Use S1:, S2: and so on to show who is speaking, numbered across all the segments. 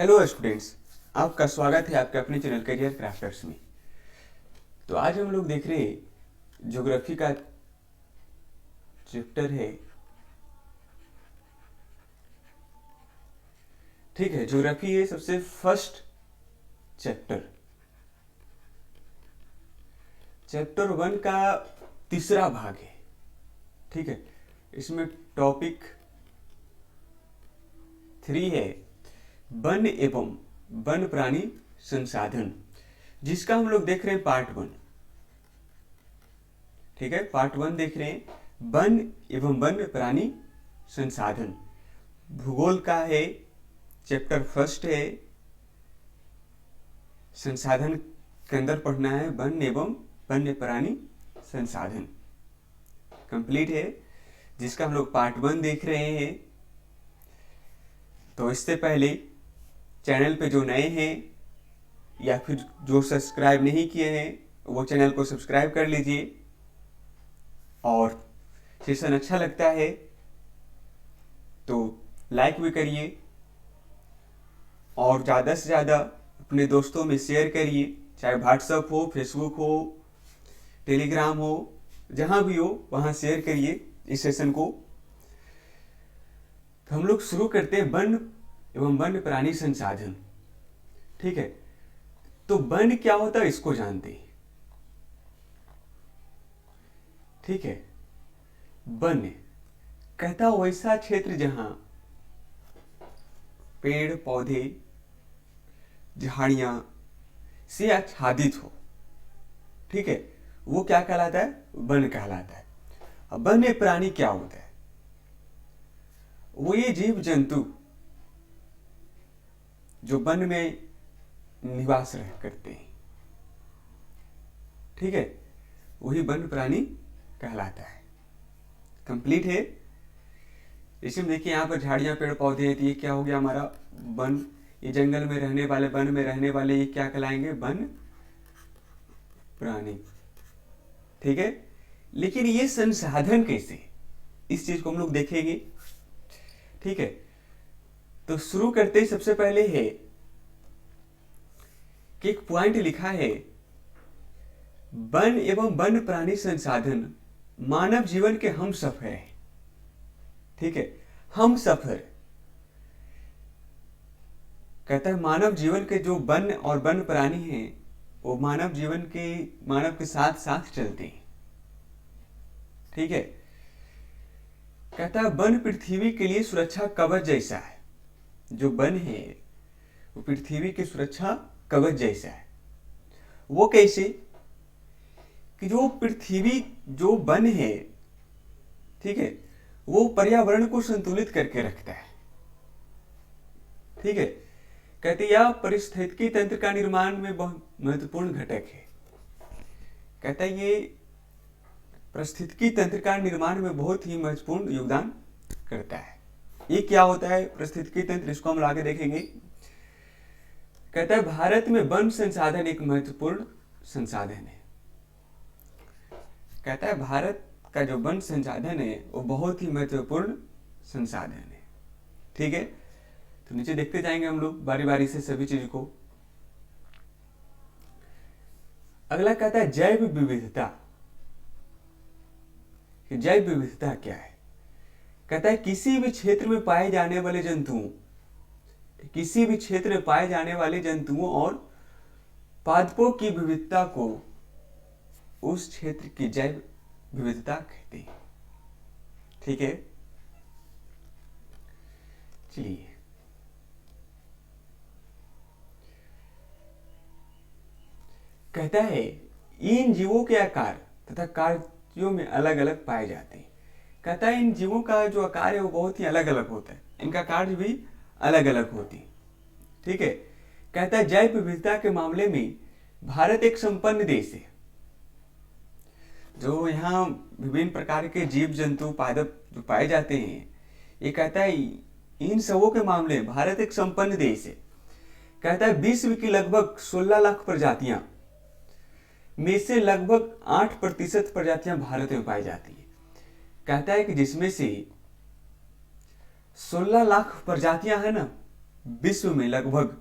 S1: Hello students, आपका स्वागत है आपके अपने चैनल करियर क्राफ्टर्स में। तो आज हम लोग देख रहे हैं ज्योग्राफी का चैप्टर है। ठीक है, ज्योग्राफी है सबसे फर्स्ट चैप्टर, चैप्टर 1 का तीसरा भाग है। ठीक है, इसमें टॉपिक 3 है वन एवं वन प्राणी संसाधन, जिसका हम लोग देख रहे हैं पार्ट 1। ठीक है, पार्ट 1 देख रहे हैं वन एवं वन प्राणी संसाधन। भूगोल का है, चैप्टर फर्स्ट है, संसाधन के अंदर पढ़ना है वन एवं वन्य प्राणी संसाधन। कंप्लीट है, जिसका हम लोग पार्ट 1 देख रहे हैं। तो इससे पहले चैनल पे जो नए हैं या फिर जो सब्सक्राइब नहीं किए हैं वो चैनल को सब्सक्राइब कर लीजिए, और सेशन अच्छा लगता है तो लाइक भी करिए और ज़्यादा से ज़्यादा अपने दोस्तों में शेयर करिए, चाहे व्हाट्सएप हो, फेसबुक हो, टेलीग्राम हो, जहाँ भी हो वहाँ शेयर करिए इस सेशन को। तो हम लोग शुरू करते हैं वन एवं वन्य प्राणी संसाधन। ठीक है, तो वन क्या होता है इसको जानते हैं। ठीक है, वन कहता वैसा क्षेत्र जहां पेड़ पौधे झाड़ियां से आच्छादित हो। ठीक है, वो क्या कहलाता है? वन कहलाता है। अब वन्य प्राणी क्या होता है? वो ये जीव जंतु जो वन में निवास करते हैं। ठीक है, वही वन्य प्राणी कहलाता है। कंप्लीट है। इसमें देखिए यहाँ पर झाड़ियाँ पेड़ पौधे हैं, तो ये क्या हो गया हमारा वन। ये जंगल में रहने वाले, वन में रहने वाले, ये क्या कहलाएंगे? वन प्राणी। ठीक है, लेकिन ये संसाधन कैसे, इस चीज को हम लोग देखेंगे। ठीक है, तो शुरू करते ही सबसे पहले है कि एक पॉइंट लिखा है वन एवं वन प्राणी संसाधन मानव जीवन के हम सफर हैं। ठीक है, हम सफर कहता है मानव जीवन के जो वन और वन प्राणी हैं वो मानव के साथ साथ चलते हैं। ठीक है, कहता है वन पृथ्वी के लिए सुरक्षा कवच जैसा है। जो वन है वो पृथ्वी की सुरक्षा कवच जैसा है। वो कैसे? कि जो पृथ्वी जो वन है, ठीक है, वो पर्यावरण को संतुलित करके रखता है। ठीक है, कहते यह पारिस्थितिकी तंत्र का निर्माण में बहुत महत्वपूर्ण घटक है। कहता है ये पारिस्थितिकी तंत्र का निर्माण में बहुत ही महत्वपूर्ण योगदान करता है। ये क्या होता है पारिस्थितिकी तंत्र, इसको हम आगे देखेंगे। कहता है भारत में वन संसाधन एक महत्वपूर्ण संसाधन है। कहता है भारत का जो वन संसाधन है वो बहुत ही महत्वपूर्ण संसाधन है। ठीक है, तो नीचे देखते जाएंगे हम लोग बारी बारी से सभी चीज को। अगला कहता है जैव विविधता। जैव विविधता क्या है? कहता है किसी भी क्षेत्र में पाए जाने वाले जंतुओं, किसी भी क्षेत्र में पाए जाने वाले जंतुओं और पादपों की विविधता को उस क्षेत्र की जैव विविधता कहते हैं। ठीक है, चलिए कहता है इन जीवों के आकार तथा कार्यों में अलग अलग पाए जाते हैं। कहता है इन जीवों का जो आकार है वो बहुत ही अलग अलग होता है, इनका कार्य भी अलग अलग होती है। ठीक है, कहता है जैव विविधता के मामले में भारत एक संपन्न देश है। जो यहाँ विभिन्न प्रकार के जीव जंतु पादप जो पाए जाते हैं, ये कहता है इन सबों के मामले में भारत एक संपन्न देश है। कहता है विश्व की लगभग 16 लाख प्रजातियां में से लगभग 8% प्रजातियां भारत में पाई जाती है। कहता है कि जिसमें से 16 लाख प्रजातियां हैं ना, विश्व में लगभग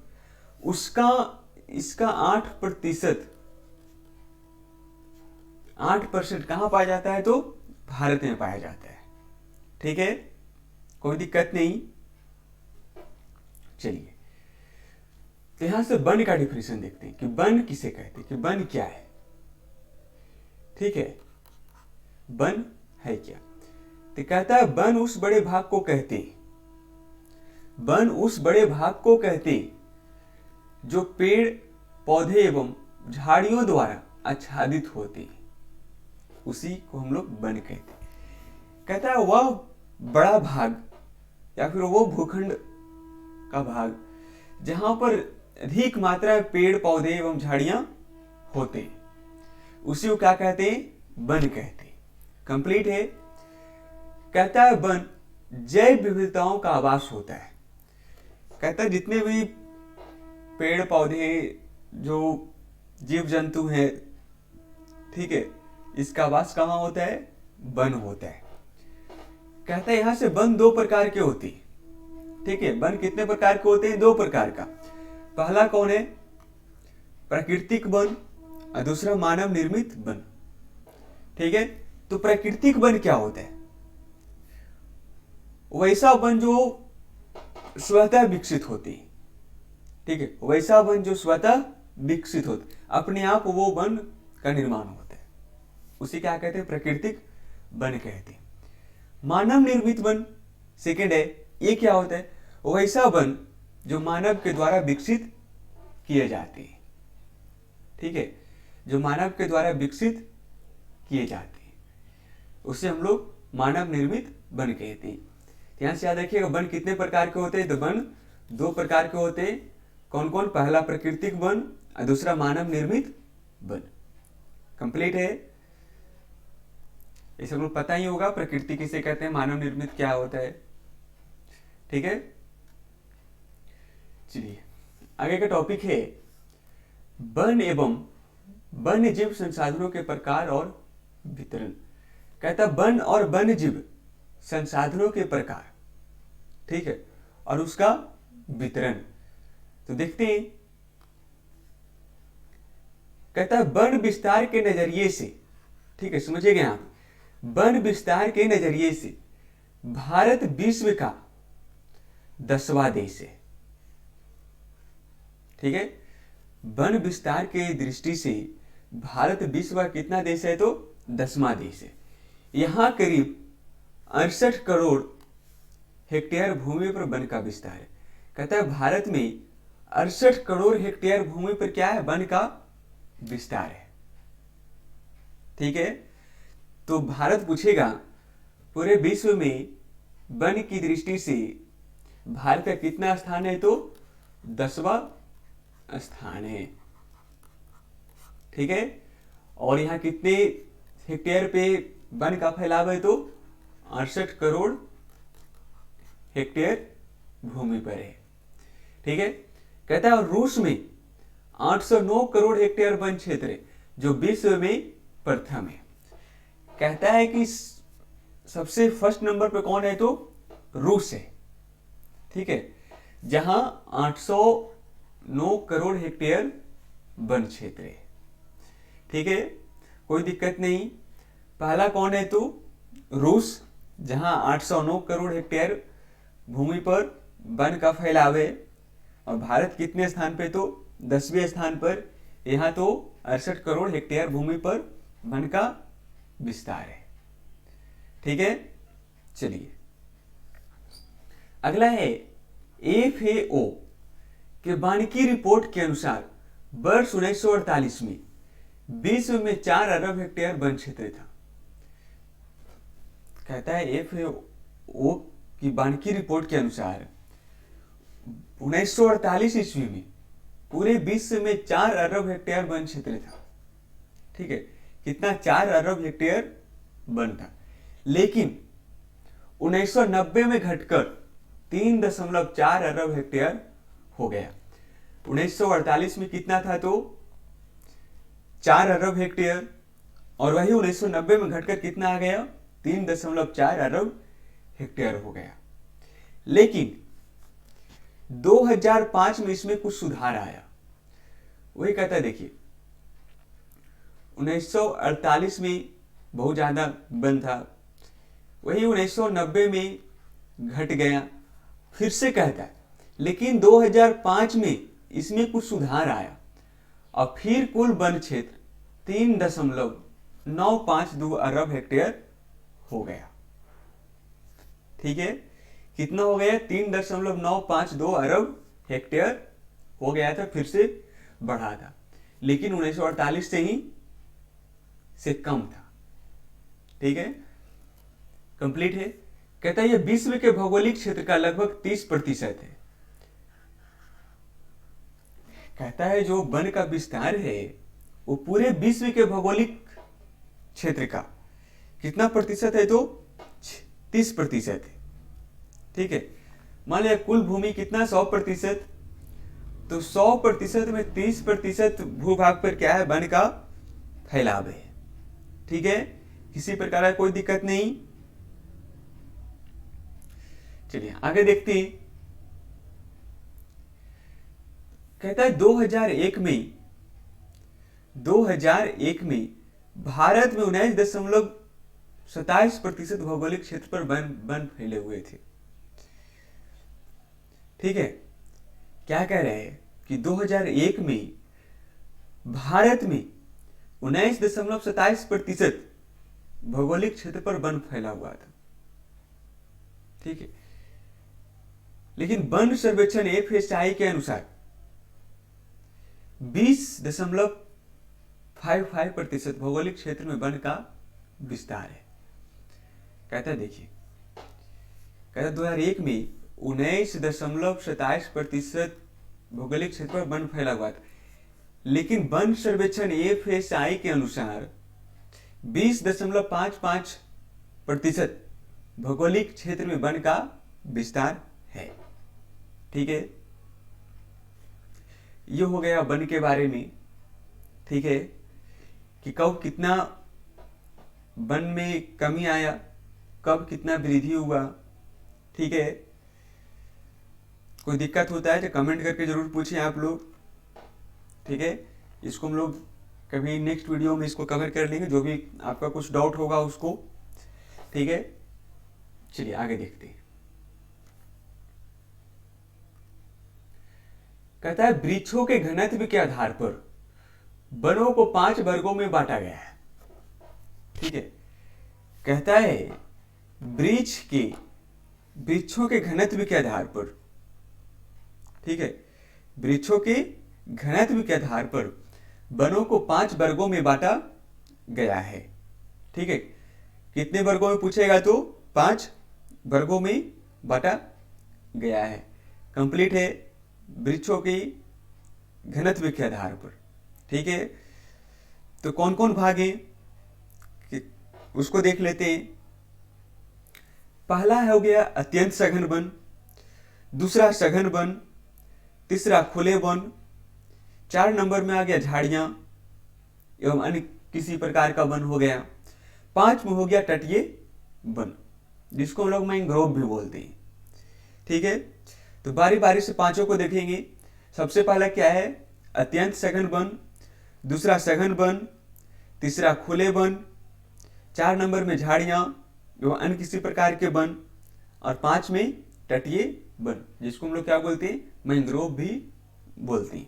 S1: उसका इसका 8% कहाँ पाया जाता है? तो भारत में पाया जाता है। ठीक है, कोई दिक्कत नहीं। चलिए, तो यहां से वन का डिफिनेशन देखते हैं कि वन किसे कहते हैं, कि वन क्या है। ठीक है, वन है क्या? तो कहता है वन उस बड़े भाग को कहते, वन उस बड़े भाग को कहते जो पेड़ पौधे एवं झाड़ियों द्वारा आच्छादित होते, उसी को हम लोग वन कहते। कहता है वह बड़ा भाग या फिर वो भूखंड का भाग जहां पर अधिक मात्रा में पेड़ पौधे एवं झाड़ियां होते, उसी को क्या कहते हैं? वन कहते। कंप्लीट है। कहता है वन जैव विविधताओं का आवास होता है। कहता है जितने भी पेड़ पौधे, जो जीव जंतु हैं, ठीक है, इसका आवास कहाँ होता है? वन होता है। कहता है यहां से वन दो प्रकार के होते हैं। ठीक है, वन कितने प्रकार के होते हैं? दो प्रकार का। पहला कौन है? प्राकृतिक वन, और दूसरा मानव निर्मित वन। ठीक है, तो प्राकृतिक वन क्या होता है? वैसा वन जो स्वतः विकसित होती है। ठीक है, वैसा वन जो स्वतः विकसित होता, अपने आप वो वन का निर्माण होता है, उसे क्या कहते हैं? प्राकृतिक वन कहते हैं। मानव निर्मित वन सेकेंड है। ये क्या होता है? वैसा वन जो मानव के द्वारा विकसित किए जाते हैं। ठीक है, जो मानव के द्वारा विकसित किए जाते हैं, उसे हम लोग मानव निर्मित वन कहते हैं। ध्यान से याद रखिएगा, वन कितने प्रकार के होते हैं? तो वन दो प्रकार के होते हैं। कौन कौन? पहला प्राकृतिक वन और दूसरा मानव निर्मित वन। कंप्लीट है। ये सब लोग पता ही होगा, प्रकृति किसे कहते हैं, मानव निर्मित क्या होता है। ठीक है, चलिए आगे का टॉपिक है वन एवं वन्य जीव संसाधनों के प्रकार और वितरण। कहता है वन और वन्य जीव संसाधनों के प्रकार, ठीक है, और उसका वितरण। तो देखते हैं। कहता है वन विस्तार के नजरिए से, ठीक है, समझिएगा आप, वन विस्तार के नजरिए से भारत विश्व का 10वां देश है। ठीक है, वन विस्तार के दृष्टि से भारत विश्व का कितना देश है? तो 10वां देश है। यहां करीब 68 करोड़ हेक्टेयर भूमि पर वन का विस्तार है। कहता है भारत में 68 करोड़ हेक्टेयर भूमि पर क्या है? वन का विस्तार है। ठीक है, तो भारत पूछेगा पूरे विश्व में वन की दृष्टि से भारत का कितना स्थान है? तो 10वां स्थान है। ठीक है, और यहां कितने हेक्टेयर पे वन का फैलाव है? तो 68 करोड़ हेक्टेयर भूमि पर है। ठीक है, कहता है रूस में 809 करोड़ हेक्टेयर वन क्षेत्र है, जो विश्व में प्रथम है। कहता है कि सबसे फर्स्ट नंबर पे कौन है? तो रूस है। ठीक है, जहां 809 करोड़ हेक्टेयर वन क्षेत्र है। ठीक है, कोई दिक्कत नहीं। पहला कौन है? तो रूस, जहां 809 करोड़ हेक्टेयर भूमि पर वन का फैलाव है। और भारत कितने स्थान पे? तो 10वें स्थान पर। यहां तो 68 करोड़ हेक्टेयर भूमि पर वन का विस्तार है। ठीक है, चलिए अगला है FAO के वानिकी रिपोर्ट के अनुसार वर्ष 1948 में विश्व में 4 अरब हेक्टेयर वन क्षेत्र था। कहता है FAO की वानिकी रिपोर्ट के अनुसार 1948 ईस्वी में पूरे विश्व में 4 अरब हेक्टेयर वन क्षेत्र था। ठीक है, कितना? 4 अरब हेक्टेयर वन था। लेकिन 1990 में घटकर 3.4 अरब हेक्टेयर हो गया। 1948 में कितना था? तो 4 अरब हेक्टेयर, और वही 1990 में घटकर कितना आ गया? 3.4 अरब हेक्टेयर हो गया। लेकिन 2005 में इसमें कुछ सुधार आया। वही कहता है, देखिए 1948 में बहुत ज़्यादा वन था, वही 1990 में घट गया, फिर से कहता है, लेकिन 2005 में इसमें कुछ सुधार आया और फिर कुल वन क्षेत्र 3.952 अरब हेक्टेयर हो गया। ठीक है, कितना हो गया? 3.952 अरब हेक्टेयर हो गया था, फिर से बढ़ा था, लेकिन 1948 से कम था। ठीक है, कंप्लीट है। कहता है ये विश्व के भौगोलिक क्षेत्र का लगभग 30% है। कहता है जो वन का विस्तार है वो पूरे विश्व के भौगोलिक क्षेत्र का कितना प्रतिशत है? तो 30% है। ठीक है, मान लिया कुल भूमि कितना? 100%। तो 100% में 30% भूभाग पर क्या है? वन का फैलाव है। ठीक है, किसी प्रकार का कोई दिक्कत नहीं। चलिए आगे देखते हैं। कहता है 2001 में भारत में 19.27% भौगोलिक क्षेत्र पर वन फैले हुए थे। ठीक है, क्या कह रहे हैं कि 2001 में भारत में 19.27% भौगोलिक क्षेत्र पर वन फैला हुआ था। ठीक है, लेकिन वन सर्वेक्षण FSI के अनुसार 20.55% भौगोलिक क्षेत्र में वन का विस्तार है। कहता है, देखिए कहता है 2001 में 19.27% भौगोलिक क्षेत्र पर वन फैला हुआ था, लेकिन वन सर्वेक्षण FSI के अनुसार 20.55% भौगोलिक क्षेत्र में वन का विस्तार है। ठीक है, ये हो गया वन के बारे में। ठीक है, कि कब कितना वन में कमी आया, कब कितना वृद्धि हुआ। ठीक है, कोई दिक्कत होता है तो कमेंट करके जरूर पूछें आप लोग। ठीक है, इसको हम लोग कभी नेक्स्ट वीडियो में इसको कवर कर लेंगे, जो भी आपका कुछ डाउट होगा उसको। ठीक है, चलिए आगे देखते हैं। कहता है वृक्षों के घनत्व के आधार पर वनों को 5 वर्गों में बांटा गया है। ठीक है, कहता है वृक्षों के घनत्व के आधार पर, ठीक है, वृक्षों के घनत्व के आधार पर वनों को 5 वर्गों में बांटा गया है। ठीक है, कितने वर्गों में पूछेगा? तो 5 वर्गों में बांटा गया है। कंप्लीट है, वृक्षों की घनत्व के आधार पर। ठीक है, तो कौन कौन भाग हैं उसको देख लेते हैं। पहला हो गया अत्यंत सघन वन, दूसरा सघन वन, तीसरा खुले वन, 4 नंबर में आ गया झाड़ियां एवं अन्य किसी प्रकार का वन हो गया, 5 में हो गया तटीय वन, जिसको हम लोग मैंग्रोव भी बोलते हैं। ठीक है, तो बारी बारी से पांचों को देखेंगे। सबसे पहला क्या है? अत्यंत सघन वन, दूसरा सघन वन, तीसरा खुले वन, 4 नंबर में झाड़ियां एवं अन्य किसी प्रकार के वन, और 5 में तटीय वन, जिसको हम लोग क्या बोलते हैं? मैंग्रोव भी बोलते हैं।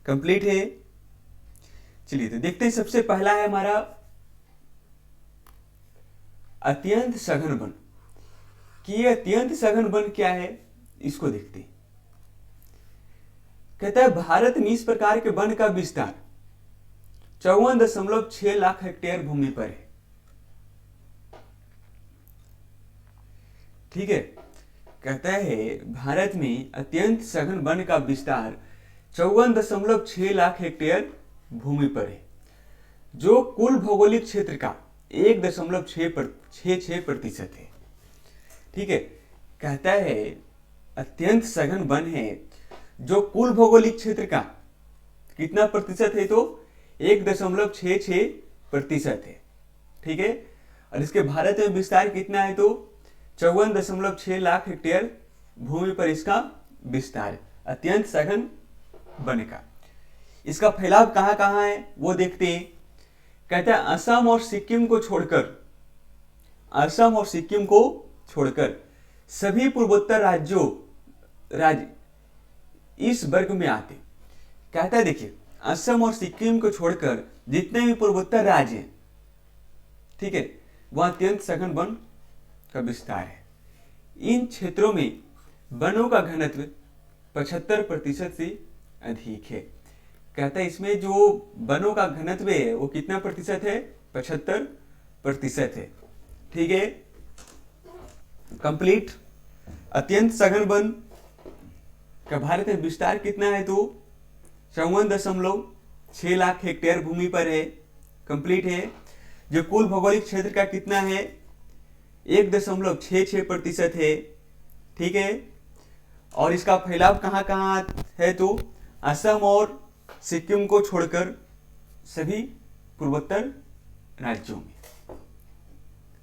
S1: कंप्लीट है। चलिए तो देखते हैं। सबसे पहला है हमारा अत्यंत सघन वन। कि ये अत्यंत सघन वन क्या है, इसको देखते हैं। कहता है भारत में इस प्रकार के वन का विस्तार 54.6 लाख हेक्टेयर भूमि पर है। ठीक है, कहता है भारत में अत्यंत सघन वन का विस्तार 54.6 लाख हेक्टेयर भूमि पर है, जो कुल भौगोलिक क्षेत्र का 1.66% है। ठीक है, कहता है अत्यंत सघन वन है जो कुल भौगोलिक क्षेत्र का कितना प्रतिशत है? तो 1.66% है। ठीक है, और इसके भारत में विस्तार कितना है? तो 54.6 लाख हेक्टेयर भूमि पर इसका विस्तार है, अत्यंत सघन वन का। इसका फैलाव कहाँ कहाँ है वो देखते हैं। कहता है असम और सिक्किम को छोड़कर, असम और सिक्किम को छोड़कर सभी पूर्वोत्तर राज्य इस वर्ग में आते। कहता है देखिए, असम और सिक्किम को छोड़कर जितने भी पूर्वोत्तर राज्य हैं, ठीक है, वह अत्यंत सघन वन का विस्तार है। इन क्षेत्रों में वनों का घनत्व 75% से अधिक है। कहता है इसमें जो वनों का घनत्व है वो कितना प्रतिशत है, 75% है। ठीक है, कंप्लीट। अत्यंत सघन वन का भारत में विस्तार कितना है तो 54.6 लाख हेक्टेयर भूमि पर है। कंप्लीट है। जो कुल भौगोलिक क्षेत्र का कितना है, 1.66% है। ठीक है, और इसका फैलाव कहाँ कहाँ है तो असम और सिक्किम को छोड़कर सभी पूर्वोत्तर राज्यों में।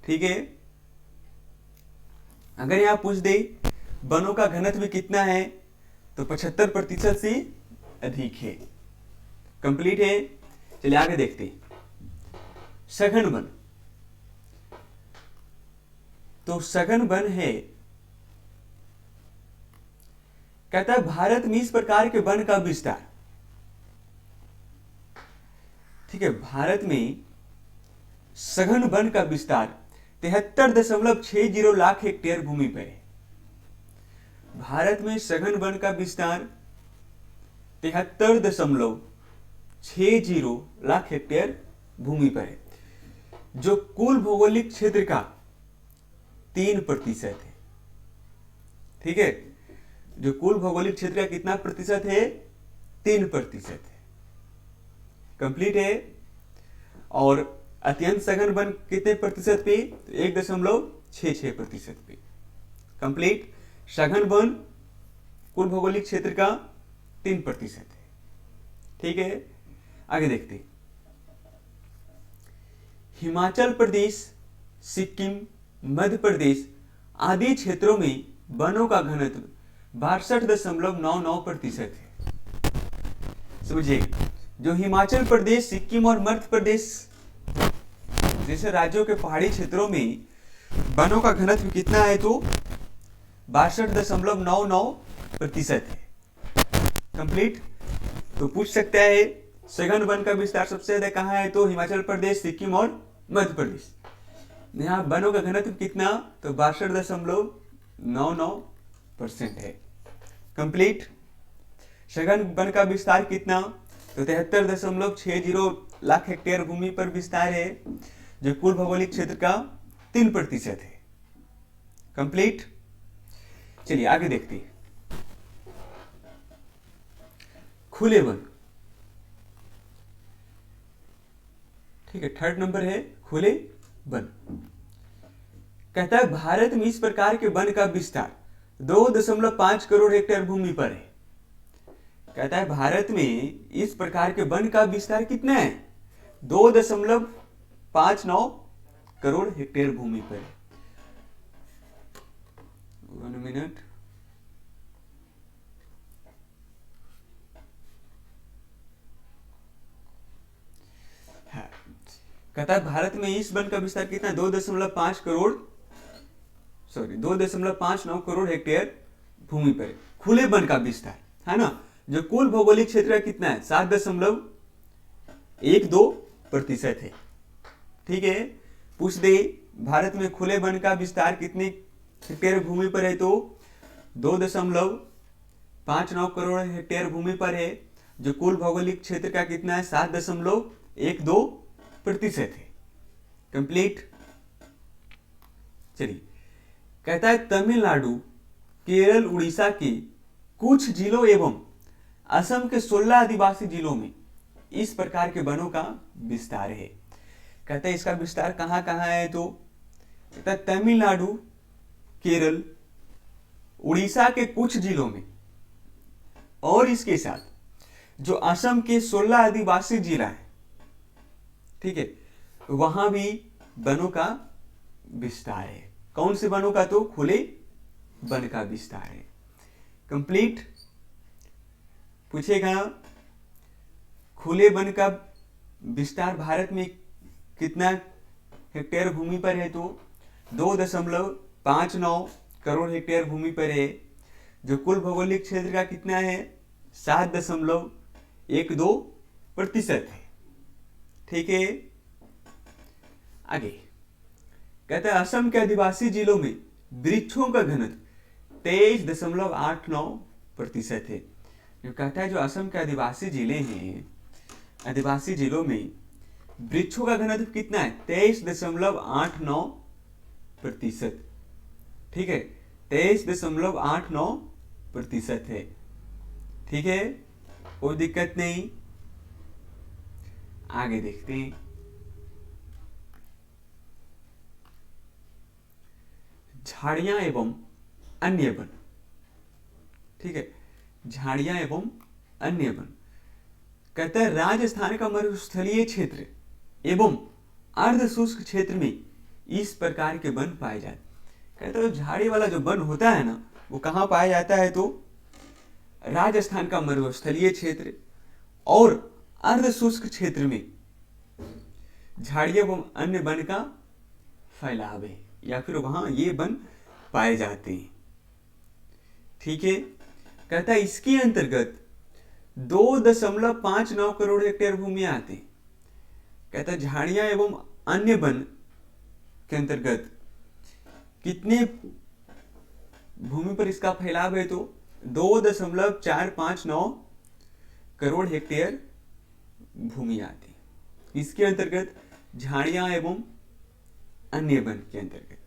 S1: ठीक है, अगर यहां पूछ दे वनों का घनत्व कितना है तो 75% से अधिक है। कंप्लीट है। चलिए आगे देखते हैं। सघन वन, तो सघन वन है, कहता है भारत में इस प्रकार के वन का विस्तार, ठीक है, भारत में सघन वन का विस्तार 73.60 लाख हेक्टेयर भूमि पर है। भारत में सघन वन का विस्तार 73.60 लाख हेक्टेयर भूमि पर है, जो कुल भौगोलिक क्षेत्र का 3% है। ठीक है, जो कुल भौगोलिक क्षेत्र का कितना प्रतिशत है, 3% है। कंप्लीट है। और अत्यंत सघन वन कितने प्रतिशत पे, 1.66% पे। कंप्लीट। सघन वन कुल भौगोलिक क्षेत्र का 3% है। ठीक है, आगे देखते हैं। हिमाचल प्रदेश, सिक्किम, मध्य प्रदेश आदि क्षेत्रों में वनों का घनत्व 62.99% है। समझिए, जो हिमाचल प्रदेश, सिक्किम और मध्य प्रदेश जैसे राज्यों के पहाड़ी क्षेत्रों में वनों का घनत्व कितना है तो 62.99% है। कंप्लीट। तो पूछ सकता है सघन वन का विस्तार सबसे ज्यादा कहाँ है तो हिमाचल प्रदेश, सिक्किम और मध्य प्रदेश। यहाँ वनों का घनत्व कितना तो 62.99% है। कंप्लीट। सघन वन का विस्तार कितना तो 73.60 लाख हेक्टेयर भूमि पर विस्तार है, जो कुल भौगोलिक क्षेत्र का 3% है। कंप्लीट। चलिए आगे देखते हैं। खुले वन, ठीक है, थर्ड नंबर है खुले वन। कहता है भारत में इस प्रकार के वन का विस्तार 2.5 करोड़ हेक्टेयर भूमि पर है। कहता है भारत में इस प्रकार के वन का विस्तार कितना है, 2.59 करोड़ हेक्टेयर भूमि पर है। 1 मिनट। कहता है भारत में इस वन का विस्तार कितना, 2.59 करोड़ हेक्टेयर भूमि पर है। खुले वन का विस्तार है ना, जो कुल भौगोलिक क्षेत्र कितना है 7.12% है। ठीक है, पूछ दे भारत में खुले वन का विस्तार कितने हेक्टेयर भूमि पर है तो 2.59 करोड़ हेक्टेयर भूमि पर है, जो कुल भौगोलिक क्षेत्र का कितना है 7.12% है। कंप्लीट। चलिए, कहता है तमिलनाडु, केरल, उड़ीसा के कुछ जिलों एवं असम के 16 आदिवासी जिलों में इस प्रकार के वनों का विस्तार है। कहता है इसका विस्तार कहां कहां है तो कहता है तमिलनाडु, केरल, उड़ीसा के कुछ जिलों में, और इसके साथ जो असम के 16 आदिवासी जिला है, ठीक है, वहां भी वनों का विस्तार है। कौन से वनों का तो खुले वन का विस्तार है। कंप्लीट। पूछेगा खुले वन का विस्तार भारत में कितना हेक्टेयर भूमि पर है, तो 2.59 करोड़ हेक्टेयर भूमि पर है। जो कुल भौगोलिक क्षेत्र का कितना है, 7.12% है। ठीक है, आगे कहता है असम के आदिवासी जिलों में वृक्षों का घनत्व 23.89% है। जो कहता है जो असम के आदिवासी जिले हैं, आदिवासी जिलों में वृक्षों का घनत्व कितना है, 23.89%। ठीक है, 23.89% है। ठीक है, कोई दिक्कत नहीं। आगे देखते हैं। झाड़ियां एवं अन्य वन। ठीक है, झाड़ियां एवं अन्य वन। कहता है राजस्थान का मरुस्थलीय क्षेत्र एवं अर्ध शुष्क क्षेत्र में इस प्रकार के वन पाए जाते। कहता है झाड़ी वाला जो वन होता है ना, वो कहाँ पाया जाता है, तो राजस्थान का मरुस्थलीय क्षेत्र और अर्ध शुष्क क्षेत्र में झाड़ियां एवं अन्य वन का फैलाव है, या फिर वहां ये वन पाए जाते हैं। ठीक है, कहता है इसके अंतर्गत 2.59 करोड़ हेक्टेयर भूमि आते हैं। कहता है झाड़ियां एवं अन्य वन के अंतर्गत कितने भूमि पर इसका फैलाव है, तो 2.459 करोड़ हेक्टेयर भूमि आती है। इसके अंतर्गत झाड़ियां एवं अन्य वन के अंतर्गत।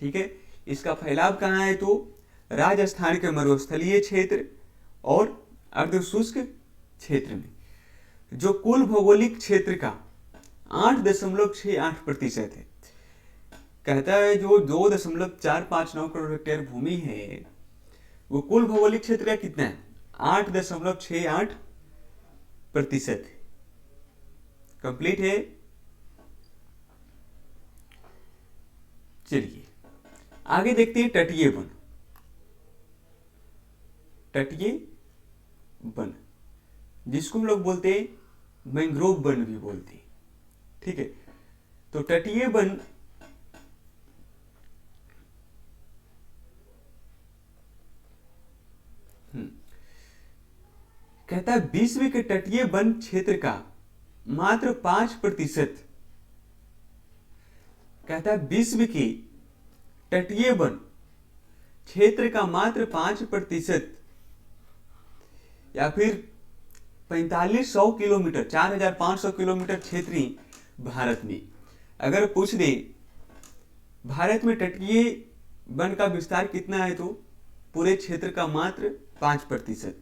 S1: ठीक है, इसका फैलाव कहाँ है, तो राजस्थान के मरुस्थलीय क्षेत्र और अर्ध शुष्क क्षेत्र में। जो कुल भौगोलिक क्षेत्र का 8.68% है। कहता है जो 2.459 करोड़ हेक्टेयर भूमि है, वो कुल भौगोलिक क्षेत्र का कितना है, 8.68% है। कंप्लीट है। चलिए आगे देखते हैं तटीय वन। तटीय वन जिसको हम लोग बोलते हैं मैंग्रोव वन भी बोलते हैं। ठीक है, तो तटीय वन कहता है विश्व के तटीय वन क्षेत्र का मात्र 5%। कहता है विश्व के तटीय वन क्षेत्र का मात्र 5% या फिर 4500 किलोमीटर, 4500 किलोमीटर क्षेत्र ही भारत में। अगर पूछ दे भारत में तटीय वन का विस्तार कितना है, तो पूरे क्षेत्र का मात्र 5%।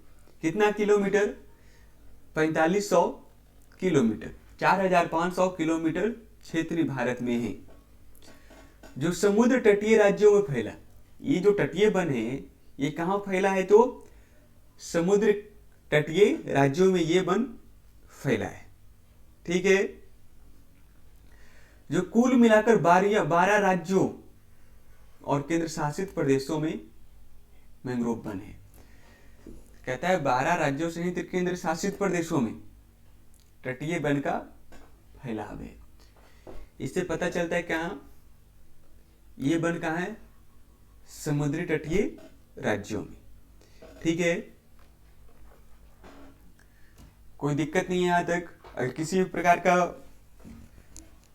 S1: कितना किलोमीटर, 4500 किलोमीटर, 4500 किलोमीटर क्षेत्र भारत में है। जो समुद्र तटीय राज्यों में फैला, ये जो तटीय वन है ये कहाँ फैला है, तो समुद्र तटीय राज्यों में ये वन फैला है। ठीक है, जो कुल मिलाकर 12 राज्यों और केंद्र शासित प्रदेशों में मैंग्रोव वन है। कहता है 12 राज्यों सहित केंद्र शासित प्रदेशों में तटीय वन का फैलाव है। इससे पता चलता है कहाँ ये वन कहाँ है, समुद्री तटीय राज्यों में। ठीक है, कोई दिक्कत नहीं है यहाँ तक। अगर किसी भी प्रकार का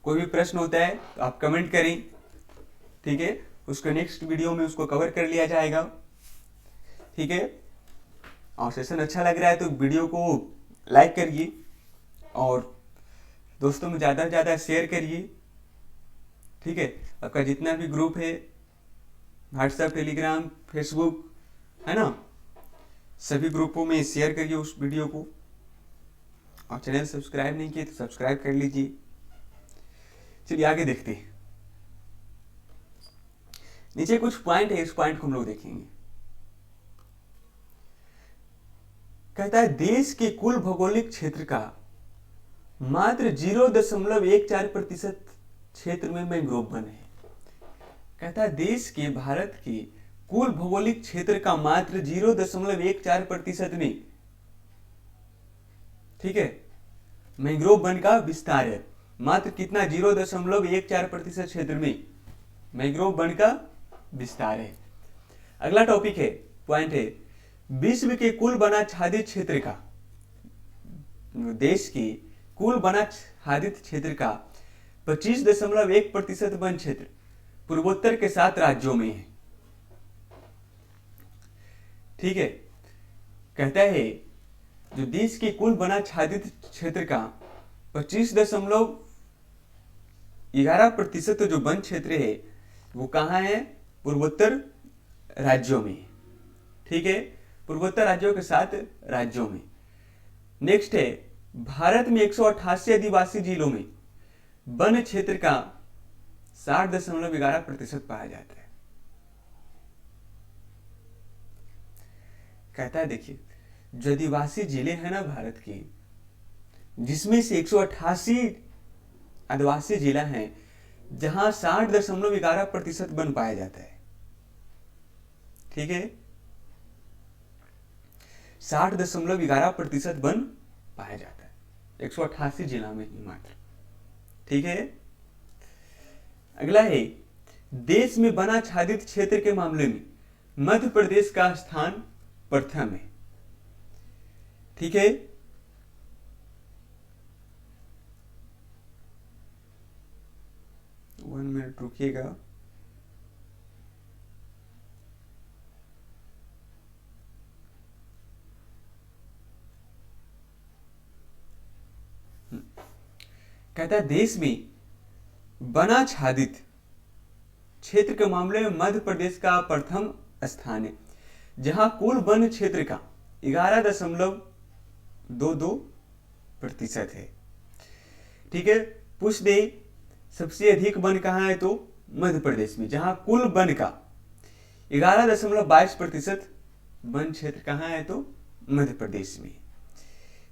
S1: कोई भी प्रश्न होता है तो आप कमेंट करें। ठीक है, उसको नेक्स्ट वीडियो में उसको कवर कर लिया जाएगा। ठीक है, और सेशन अच्छा लग रहा है तो वीडियो को लाइक करिए और दोस्तों में ज़्यादा से ज़्यादा शेयर करिए। ठीक है, आपका जितना भी ग्रुप है, व्हाट्सएप, टेलीग्राम, फेसबुक है ना, सभी ग्रुपों में शेयर करिए उस वीडियो को। और चैनल सब्सक्राइब नहीं किए तो सब्सक्राइब कर लीजिए। चलिए आगे देखते हैं। नीचे कुछ पॉइंट है, इस पॉइंट को हम लोग देखेंगे। कहता है देश के कुल भौगोलिक क्षेत्र का मात्र 0.14% क्षेत्र में मैंग्रोव वन है। कहता है देश के, भारत के कुल भौगोलिक क्षेत्र का मात्र 0.14% में, ठीक है, मैंग्रोव वन का विस्तार है। मात्र कितना? 0.14% क्षेत्र में मैंग्रोव वन का विस्तार है। अगला टॉपिक है, पॉइंट है, विश्व के कुल वनाच्छादित क्षेत्र का, देश की कुल वनाच्छादित क्षेत्र का 25.1% वन क्षेत्र पूर्वोत्तर के 7 राज्यों में है। ठीक है, कहता है जो देश के कुल वनाच्छादित क्षेत्र का 25.11% जो वन क्षेत्र है वो कहाँ है? पूर्वोत्तर राज्यों में। ठीक है, पूर्वोत्तर राज्यों के 7 राज्यों में। नेक्स्ट है, भारत में 188 आदिवासी जिलों में वन क्षेत्र का 60.11% पाया जाता है। कहता है देखिए, जो आदिवासी जिले हैं ना भारत के, जिसमें से 188 आदिवासी जिला हैं जहां 60.11% वन पाया जाता है। ठीक है, 60.11% वन पाया जाता है 188 जिला में ही मात्र। ठीक है, अगला है, देश में वनाच्छादित क्षेत्र के मामले में मध्य प्रदेश का स्थान प्रथम है। ठीक है, वन मिनट रुकिएगा। कहता है देश में वनाच्छादित क्षेत्र के मामले में मध्य प्रदेश का प्रथम स्थान है, जहां कुल वन क्षेत्र का 11.22% है। ठीक है, पूछ दे सबसे अधिक वन कहाँ है? तो मध्य प्रदेश में, जहां कुल वन का 11.22% वन क्षेत्र कहाँ है? तो मध्य प्रदेश में।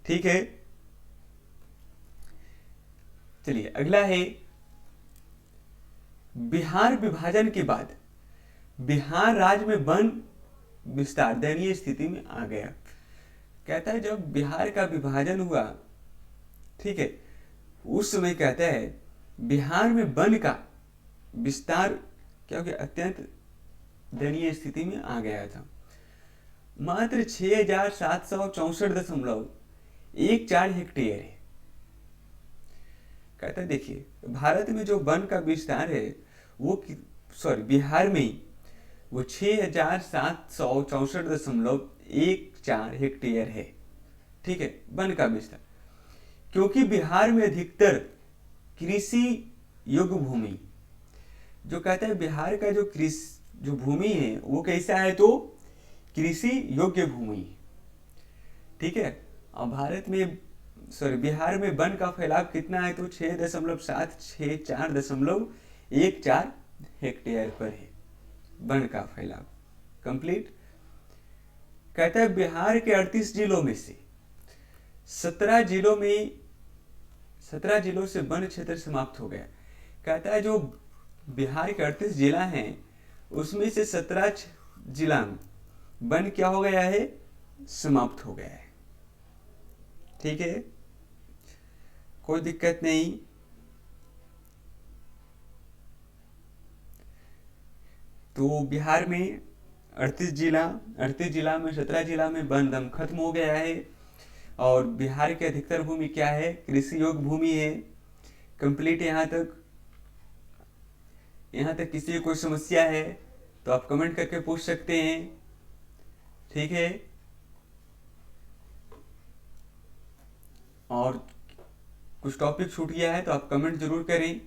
S1: ठीक है, चलिए अगला है, बिहार विभाजन के बाद बिहार राज्य में वन विस्तार दयनीय स्थिति में आ गया। कहता है जब बिहार का विभाजन हुआ, ठीक है, उस समय कहता है बिहार में वन का विस्तार क्योंकि अत्यंत दयनीय स्थिति में आ गया था। मात्र 6764.14 हेक्टेयर है। कहता है देखिए, भारत में जो वन का विस्तार है वो बिहार में वो 6764.14 हेक्टेयर है। ठीक है, वन का विस्तार, क्योंकि बिहार में अधिकतर कृषि योग्य भूमि, जो कहता है बिहार का जो भूमि है वो कैसा है? तो कृषि योग्य भूमि। ठीक है, और भारत में बिहार में वन का फैलाव कितना है? तो 6.764.14 हेक्टेयर पर है वन का फैलाव। कंप्लीट। कहता है बिहार के 38 जिलों में से 17 जिलों से वन क्षेत्र समाप्त हो गया। कहता है जो बिहार के 38 जिला हैं उसमें से 17 जिला में वन क्या हो गया है? समाप्त हो गया है। ठीक है, कोई दिक्कत नहीं। तो बिहार में 38 जिला में 17 जिला में वन दम खत्म हो गया है, और बिहार के अधिकतर भूमि क्या है? कृषि योग्य भूमि है। कंप्लीट। यहाँ तक किसी कोई समस्या है तो आप कमेंट करके पूछ सकते हैं। ठीक है, और कुछ टॉपिक छूट गया है तो आप कमेंट जरूर करें।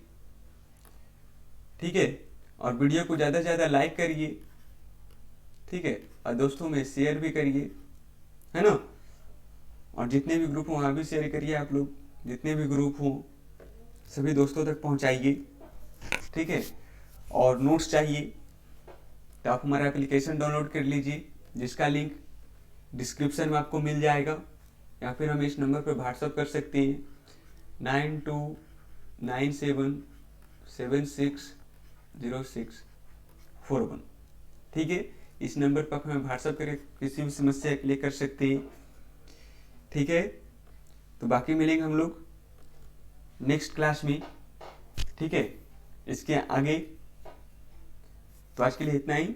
S1: ठीक है, और वीडियो को ज़्यादा से ज़्यादा लाइक करिए। ठीक है, और दोस्तों में शेयर भी करिए, है ना। और जितने भी ग्रुप हों वहाँ भी शेयर करिए। आप लोग जितने भी ग्रुप हों सभी दोस्तों तक पहुँचाइए। ठीक है, और नोट्स चाहिए तो आप हमारा एप्लीकेशन डाउनलोड कर लीजिए, जिसका लिंक डिस्क्रिप्शन में आपको मिल जाएगा, या फिर हम इस नंबर पर व्हाट्सअप कर सकते हैं 9297760641। ठीक है, इस नंबर पर आप हमें व्हाट्सएप करके किसी भी समस्या के लिए कर सकते हैं। ठीक है, तो बाकी मिलेंगे हम लोग नेक्स्ट क्लास में। ठीक है, इसके आगे तो आज के लिए इतना ही।